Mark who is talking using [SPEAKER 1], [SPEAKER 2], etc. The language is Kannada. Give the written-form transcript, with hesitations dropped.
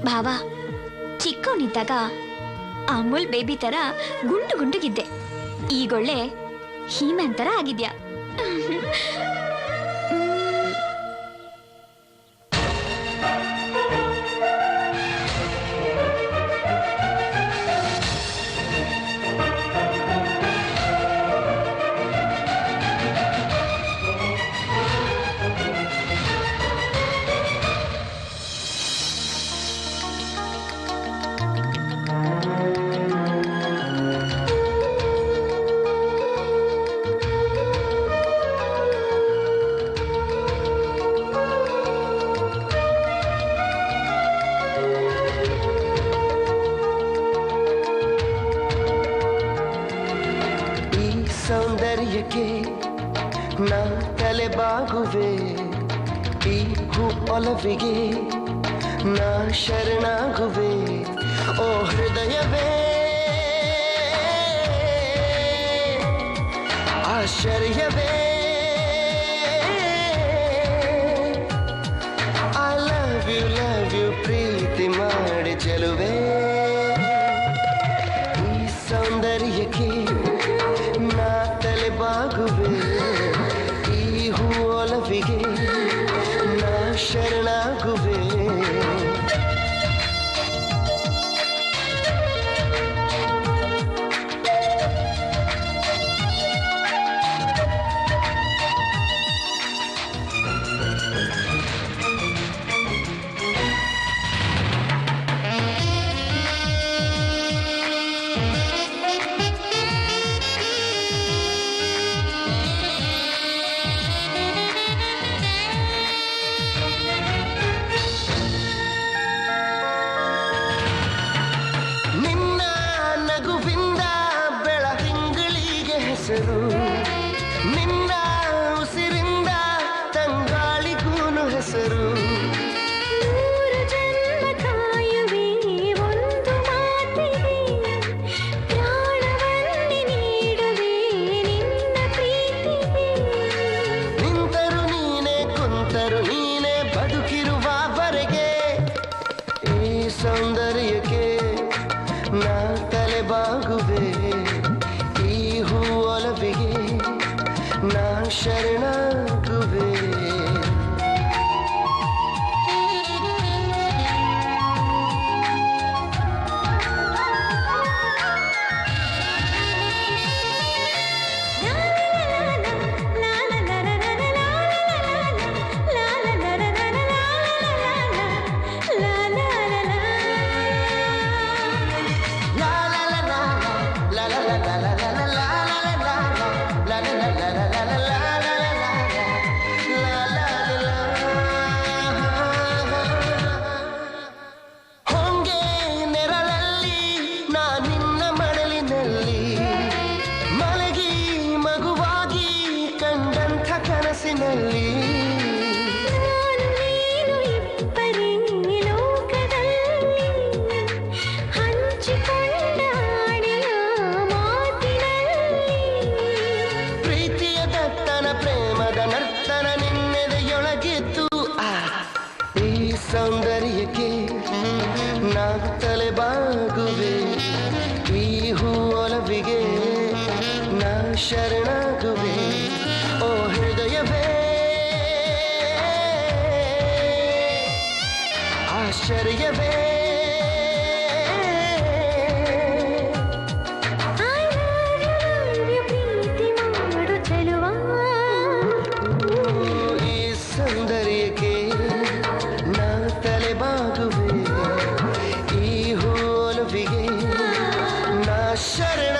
[SPEAKER 1] ಭಾವ, ಚಿಕ್ಕವನಿದ್ದಾಗ ಅಮೂಲ್ ಬೇಬಿ ತರ ಗುಂಡು ಗುಂಡುಗಿದ್ದೆ. ಈಗೊಳ್ಳೆ ಹೀಮನ್ ತರ ಆಗಿದ್ಯಾ.
[SPEAKER 2] ಸೌಂದರ್ಯಕ್ಕೆ ನಾ ತಲೆಬಾಗುವೆ, ಈ ಹೂ ಒಲವಿಗೆ ನಾ ಶರಣಾಗುವೆ. ಓ ಹೃದಯವೇ ಆಶ್ಚರ್ಯವೇ, ಐ ಲವ್ ಯು ಪ್ರೀತಿ ಮಾಡಿ ಚೆಲುವೆ. ಈ ಸೌಂದರ್ಯಕ್ಕೆ ನಾ ತಲೆಬಾಗುವೆ, ಈ ಹೂ ಒಲವಿಗೆ ನಾ ಶರಣಾಗುವೆ. ನಿನ್ನ ಉಸಿರಿಂದ ತಂಗಾಳಿಗೂನು ಹೆಸರು.
[SPEAKER 3] ನೂರು ಜನ್ಮ ಕಾಯುವೆ ಒಂದು ಮಾತಿಗೆ, ಪ್ರಾಣವನ್ನೇ ನೀಡುವೆ ನಿನ್ನ ಪ್ರೀತಿಗೆ.
[SPEAKER 2] ನಿಂತರು ನೀನೆ ಕುಂತರು ನೀನೆ ಬದುಕಿರುವವರೆಗೆ, ಈ ಸೌಂದರ್ಯಕ್ಕೆ ನಾ ತಲೆಬಾಗುವೆ, ಈ ಹೂ ಒಲವಿಗೆ ನಾ ಶರಣಾಗುವೆ. ಕನಸಿನಲ್ಲಿ
[SPEAKER 3] ನಾನು ನೀನು ಇಬ್ಬರೇ ಲೋಕದಲ್ಲಿ, ಹಂಚಿಕೊಂಡ ಆಣೆಯ ಮಾತಿನಲ್ಲಿ.
[SPEAKER 2] ಪ್ರೀತಿಯ ದತ್ತನ ಪ್ರೇಮದ ನರ್ತನ ನಿನ್ನೆದೆಯೊಳಗಿತ್ತು. ಈ ಸೌಂದರ್ಯಕ್ಕೆ ನಾ ತಲೆಬಾಗುವೆ, ಈ ಹೂ ಒಲವಿಗೆ ನಾ ಶರಣಾಗುವೆ. ಓ ಹೃದಯವೇ ಆಶ್ಚರ್ಯವೇ,
[SPEAKER 3] ಐ ಲವ್ ಯು ಪ್ರೀತಿ ಮಾಡು ಚೆಲುವ.
[SPEAKER 2] ಈ ಸೌಂದರ್ಯಕ್ಕೆ ನಾ ತಲೆಬಾಗುವೆ, ಈ ಹೂ ಒಲವಿಗೆ ನಾ ಶರಣ